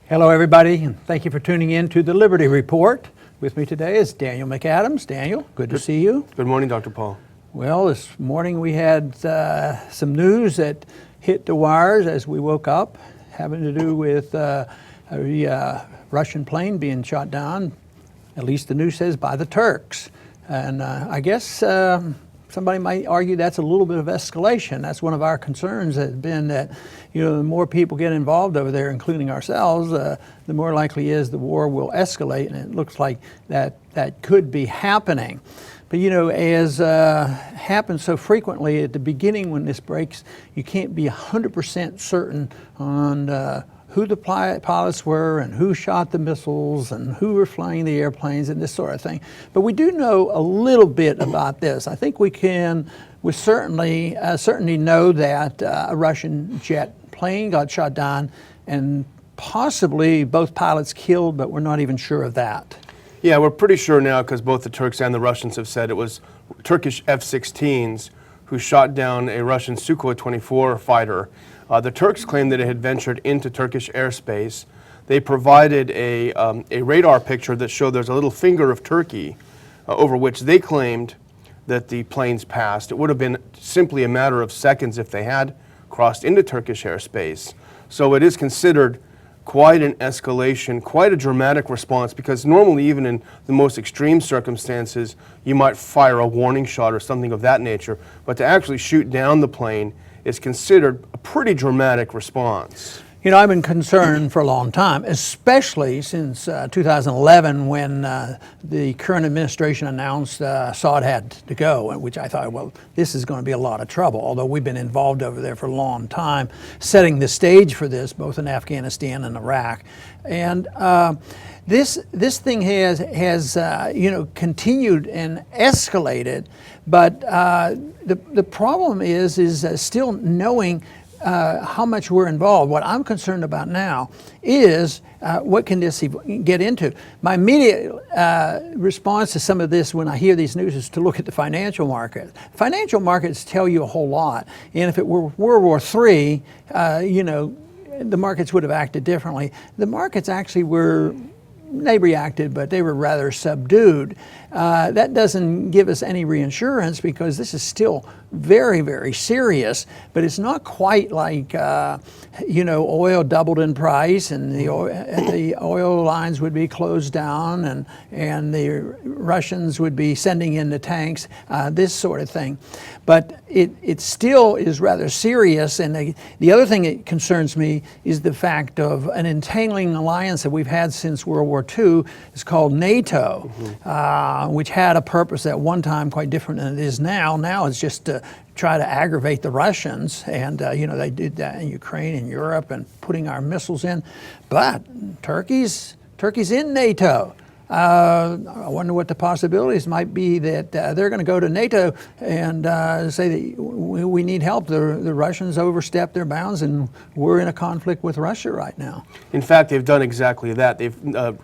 Hello, everybody, and thank you for tuning in to the Liberty Report. With me today is Daniel McAdams. Daniel, good to see you. Good morning, Dr. Paul. Well, this morning we had some news that hit the wires as we woke up, having to do with a Russian plane being shot down, at least the news says, by the Turks. And I guess somebody might argue that's a little bit of escalation. That's one of our concerns has been that, the more people get involved over there, including ourselves, the more likely is the war will escalate, and it looks like that could be happening. But as happens so frequently at the beginning when this breaks, you can't be 100% certain on who the pilots were and who shot the missiles and who were flying the airplanes and this sort of thing. But we do know a little bit about this. I think we certainly know that a Russian jet plane got shot down and possibly both pilots killed, but we're not even sure of that. Yeah, we're pretty sure now because both the Turks and the Russians have said it was Turkish F-16s who shot down a Russian Sukhoi 24 fighter. The Turks claimed that it had ventured into Turkish airspace. They provided a radar picture that showed there's a little finger of Turkey over which they claimed that the planes passed. It would have been simply a matter of seconds if they had crossed into Turkish airspace. So it is considered quite an escalation, quite a dramatic response, because normally even in the most extreme circumstances, you might fire a warning shot or something of that nature, but to actually shoot down the plane is considered a pretty dramatic response. I've been concerned for a long time, especially since 2011 when the current administration announced Assad had to go, which I thought, well, this is going to be a lot of trouble, although we've been involved over there for a long time, setting the stage for this, both in Afghanistan and Iraq. And this thing has continued and escalated, but the problem is still knowing how much we're involved. What I'm concerned about now is what can this get into? My immediate response to some of this when I hear these news is to look at the financial market. Financial markets tell you a whole lot, and if it were World War III, the markets would have acted differently. The markets actually they reacted, but they were rather subdued. That doesn't give us any reassurance because this is still very, very serious, but it's not quite like, oil doubled in price and the oil lines would be closed down and the Russians would be sending in the tanks, this sort of thing. But it still is rather serious, and the other thing that concerns me is the fact of an entangling alliance that we've had since World War II. It's called NATO, which had a purpose at one time quite different than it is now. Now it's just to try to aggravate the Russians, and they did that in Ukraine and Europe and putting our missiles in. But Turkey's in NATO. I wonder what the possibilities might be that they're going to go to NATO and say that we need help. The Russians overstepped their bounds and we're in a conflict with Russia right now. In fact, they've done exactly that.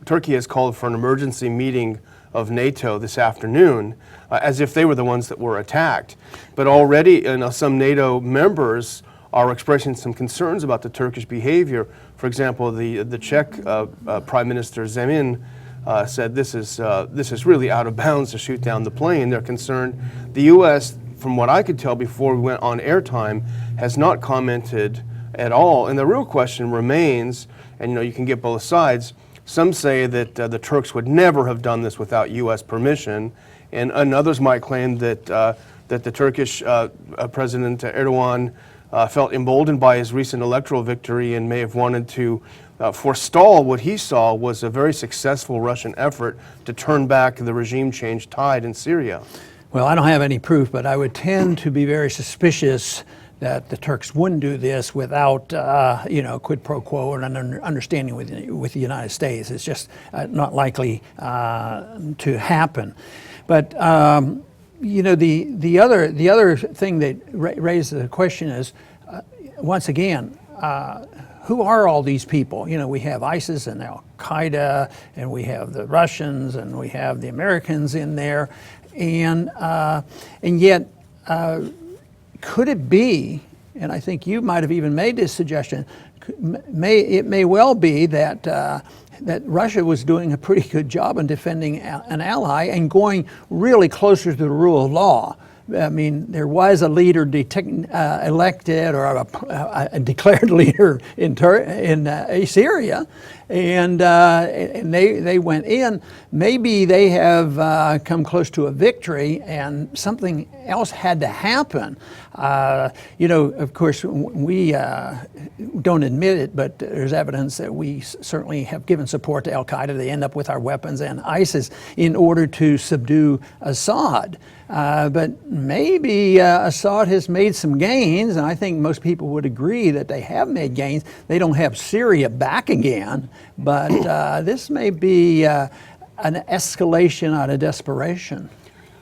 Turkey has called for an emergency meeting of NATO this afternoon as if they were the ones that were attacked. But already some NATO members are expressing some concerns about the Turkish behavior. For example, the Czech Prime Minister Zemin said this is really out of bounds to shoot down the plane. They're concerned. The U.S., from what I could tell before we went on airtime, has not commented at all. And the real question remains, and you can get both sides. Some say that the Turks would never have done this without U.S. permission, and others might claim that the Turkish President Erdogan felt emboldened by his recent electoral victory and may have wanted to forestall what he saw was a very successful Russian effort to turn back the regime change tide in Syria. Well, I don't have any proof, but I would tend to be very suspicious that the Turks wouldn't do this without, quid pro quo and an understanding with the United States. It's just not likely to happen. But the other thing that raises the question is, once again, who are all these people? We have ISIS and Al Qaeda, and we have the Russians, and we have the Americans in there, and yet. Could it be and I think you might have even made this suggestion, it may well be that that Russia was doing a pretty good job in defending an ally and going really closer to the rule of law. I mean, there was a leader elected, or a declared leader in Syria, and they went in. Maybe they have come close to a victory, and something else had to happen. Of course, we don't admit it, but there's evidence that we certainly have given support to Al-Qaeda. They end up with our weapons and ISIS in order to subdue Assad. But maybe Assad has made some gains, and I think most people would agree that they have made gains. They don't have Syria back again, but this may be an escalation out of desperation.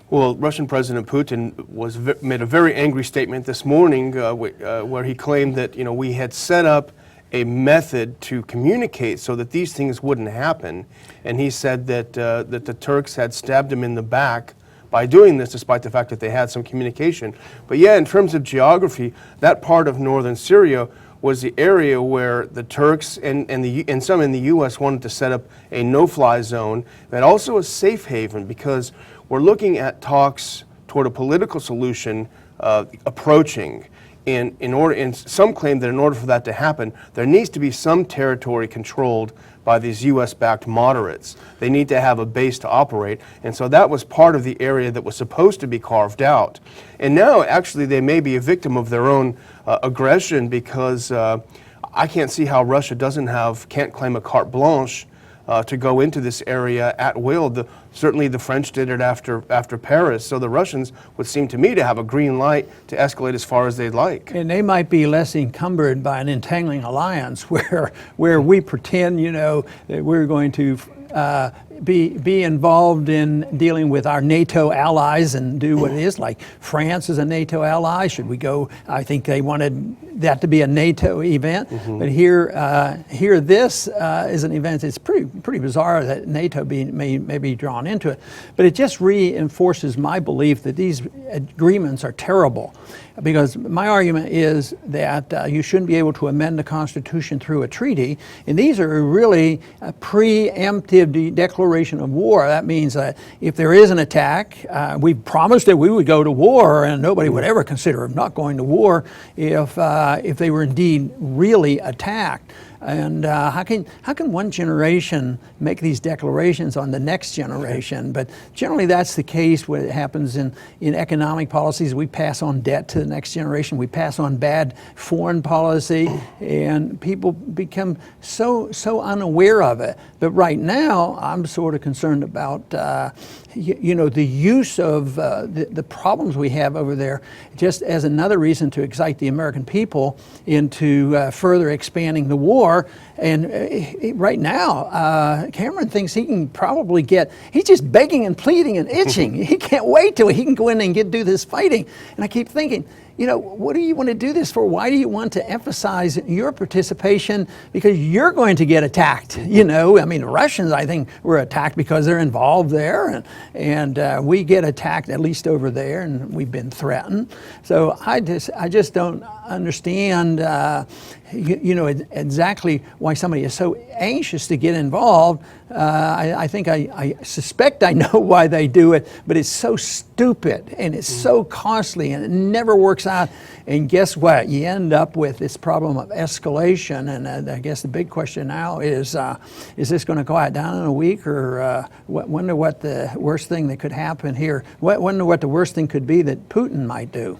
Well, Russian President Putin made a very angry statement this morning where he claimed that we had set up a method to communicate so that these things wouldn't happen, and he said that that the Turks had stabbed him in the back by doing this, despite the fact that they had some communication. But yeah, in terms of geography, that part of northern Syria was the area where the Turks and some in the U.S. wanted to set up a no-fly zone, and also a safe haven, because we're looking at talks toward a political solution approaching. And some claim that in order for that to happen, there needs to be some territory controlled by these U.S.-backed moderates. They need to have a base to operate, and so that was part of the area that was supposed to be carved out. And now, actually, they may be a victim of their own aggression, because I can't see how Russia can't claim a carte blanche to go into this area at will. Certainly the French did it after Paris, so the Russians would seem to me to have a green light to escalate as far as they'd like. And they might be less encumbered by an entangling alliance where we pretend, that we're going to be involved in dealing with our NATO allies and do what it is. Like France is a NATO ally. Should we go? I think they wanted that to be a NATO event. But here this is an event. It's pretty bizarre that NATO may be drawn into it. But it just reinforces my belief that these agreements are terrible. Because my argument is that you shouldn't be able to amend the Constitution through a treaty, and these are really a preemptive declaration of war. That means that if there is an attack, we promised that we would go to war, and nobody would ever consider not going to war if they were indeed really attacked. And how can one generation make these declarations on the next generation? But generally that's the case when it happens in economic policies. We pass on debt to the next generation. We pass on bad foreign policy, and people become so unaware of it. But right now, I'm sort of concerned about the use of the problems we have over there, just as another reason to excite the American people into further expanding the war. And right now, Cameron thinks he can probably he's just begging and pleading and itching. He can't wait till he can go in and do this fighting. And I keep thinking, what do you want to do this for? Why do you want to emphasize your participation? Because you're going to get attacked. I mean, the Russians, I think, were attacked because they're involved there, and we get attacked at least over there, and we've been threatened. So I just don't understand, exactly why somebody is so anxious to get involved. I think I suspect I know why they do it, but it's so stupid and it's so costly and it never works out. And guess what? You end up with this problem of escalation. And I guess the big question now is this going to quiet down in a week, or wonder what the worst thing that could happen here? Wonder what the worst thing could be that Putin might do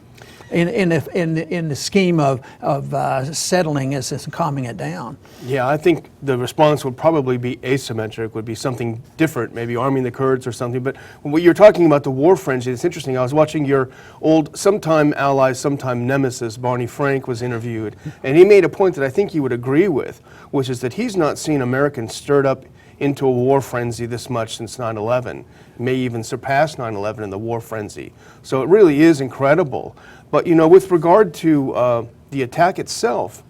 in the scheme of settling this and calming it down. Yeah, I think the response would probably be asymmetric, would be something different, maybe arming the Kurds or something. But when you're talking about the war frenzy, it's interesting. I was watching your old sometime ally, sometime nemesis, Barney Frank, was interviewed, and he made a point that I think you would agree with, which is that he's not seen Americans stirred up into a war frenzy this much since 9/11, may even surpass 9/11 in the war frenzy. So it really is incredible. But with regard to the attack itself,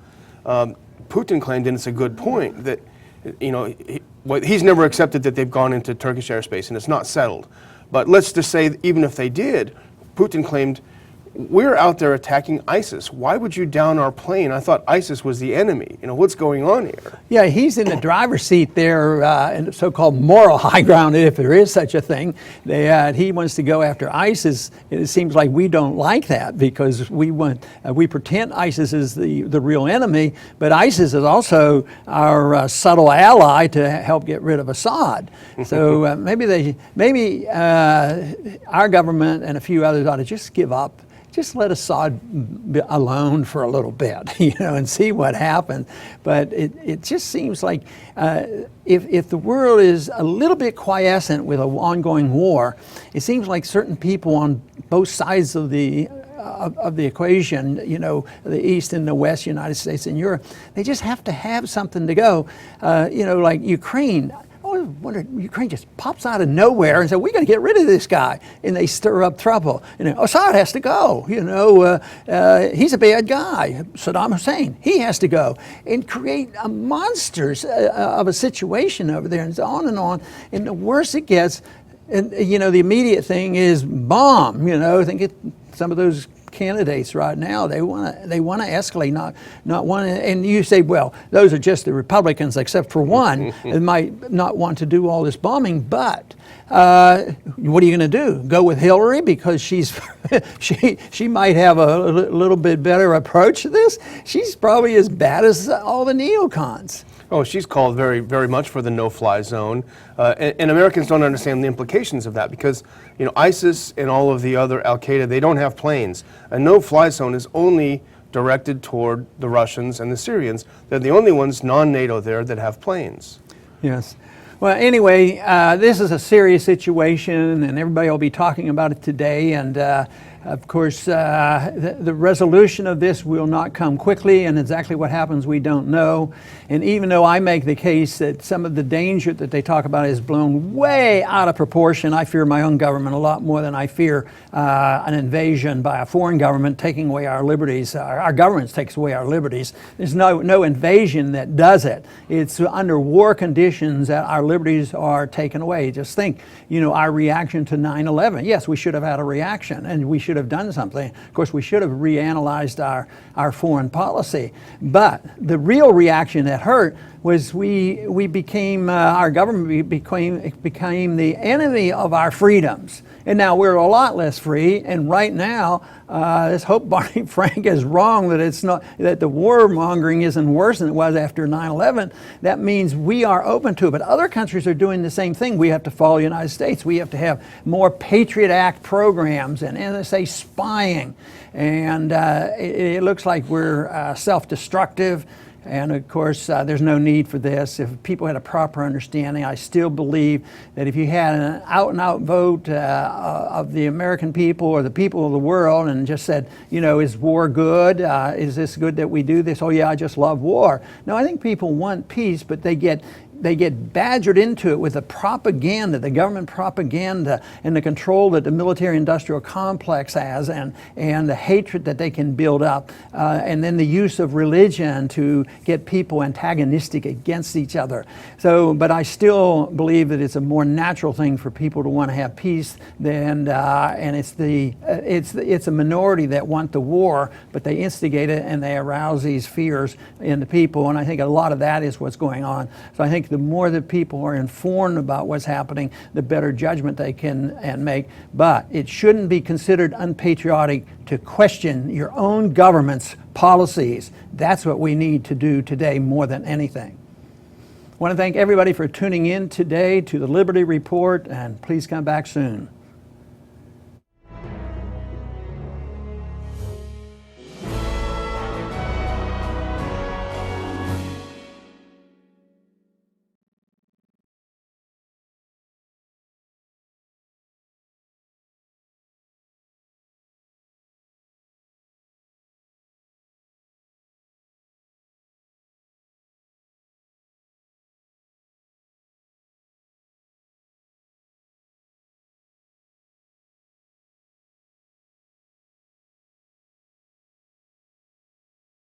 Putin claimed, and it's a good point, that he's never accepted that they've gone into Turkish airspace, and it's not settled. But let's just say, even if they did, Putin claimed we're out there attacking ISIS. Why would you down our plane? I thought ISIS was the enemy. What's going on here? Yeah, he's in the driver's seat there, in the so-called moral high ground, if there is such a thing. He wants to go after ISIS. It seems like we don't like that because we pretend ISIS is the real enemy, but ISIS is also our subtle ally to help get rid of Assad. So maybe our government and a few others ought to just give up. Just let Assad be alone for a little bit, and see what happens. But it just seems like if the world is a little bit quiescent with an ongoing war, it seems like certain people on both sides of the equation, the East and the West, United States and Europe, they just have to have something to go. Like Ukraine. I wonder, Ukraine just pops out of nowhere and says, we're going to get rid of this guy. And they stir up trouble. Assad has to go. He's a bad guy. Saddam Hussein, he has to go. And create a monsters of a situation over there, and on and on. And the worse it gets, and the immediate thing is bomb. I think some of those candidates right now, they want to escalate, not want to. And you say, well, those are just the Republicans, except for one, that might not want to do all this bombing. But what are you going to do? Go with Hillary because she might have a little bit better approach to this? She's probably as bad as all the neocons. Oh, she's called very, very much for the no-fly zone, and Americans don't understand the implications of that because, ISIS and all of the other Al-Qaeda, they don't have planes. A no-fly zone is only directed toward the Russians and the Syrians. They're the only ones non-NATO there that have planes. Yes. Well, anyway, this is a serious situation, and everybody will be talking about it today. And of course, the resolution of this will not come quickly, and exactly what happens we don't know. And even though I make the case that some of the danger that they talk about is blown way out of proportion, I fear my own government a lot more than I fear an invasion by a foreign government taking away our liberties. Our government takes away our liberties. There's no invasion that does it. It's under war conditions that our liberties are taken away. Just think, our reaction to 9/11. Yes, we should have had a reaction, and we should have done something. Of course, we should have reanalyzed our foreign policy. But the real reaction that hurt was we became, our government became the enemy of our freedoms. And now we're a lot less free. And right now, let's hope Barney Frank is wrong that the warmongering isn't worse than it was after 9/11. That means we are open to it. But other countries are doing the same thing. We have to follow the United States. We have to have more Patriot Act programs and NSA spying. And it looks like we're self-destructive. And of course, there's no need for this. If people had a proper understanding, I still believe that if you had an out-and-out vote of the American people or the people of the world and just said, is war good? Is this good that we do this? Oh yeah, I just love war. No, I think people want peace, but they get badgered into it with the propaganda, the government propaganda, and the control that the military-industrial complex has, and the hatred that they can build up, and then the use of religion to get people antagonistic against each other. But I still believe that it's a more natural thing for people to want to have peace and it's a minority that want the war, but they instigate it and they arouse these fears in the people, and I think a lot of that is what's going on. So I think the more that people are informed about what's happening, the better judgment they can make. But it shouldn't be considered unpatriotic to question your own government's policies. That's what we need to do today more than anything. I want to thank everybody for tuning in today to the Liberty Report, and please come back soon.